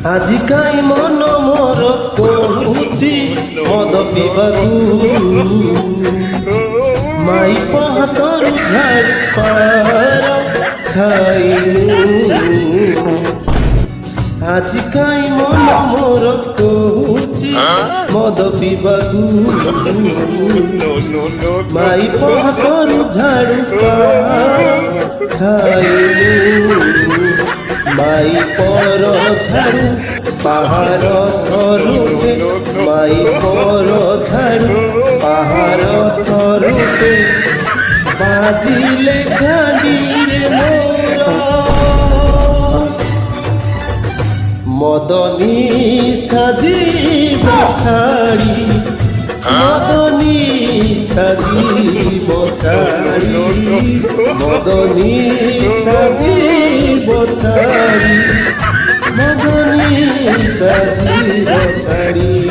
আজিকাই মন মোর কହୁଛି ମଦ ପିବାକୁ ମାଇପ ହାତରୁ ଝାଡୁ ପାର ଖାଇନୁ আজিকাই ମନ ମୋର କହୁଛି ମଦ ପିବାକୁ ମାଇପ ହାତରୁ ଝାଡୁ ପାର ଖାଇନୁ ମାଇପର ଝାଡୁ ପାହାର ଥରୁଟେ ମାଇପର ଝାଡୁ ପାହାର ଥରୁଟେ ବାଜିଲେ ଗାଡିରେ ମୋର মদনী সাজিব ছাড়ি মদনী সাজিব ছাড়ি মদনী সাজিব ছাড়ি মদনী সাজিব ছাড়ি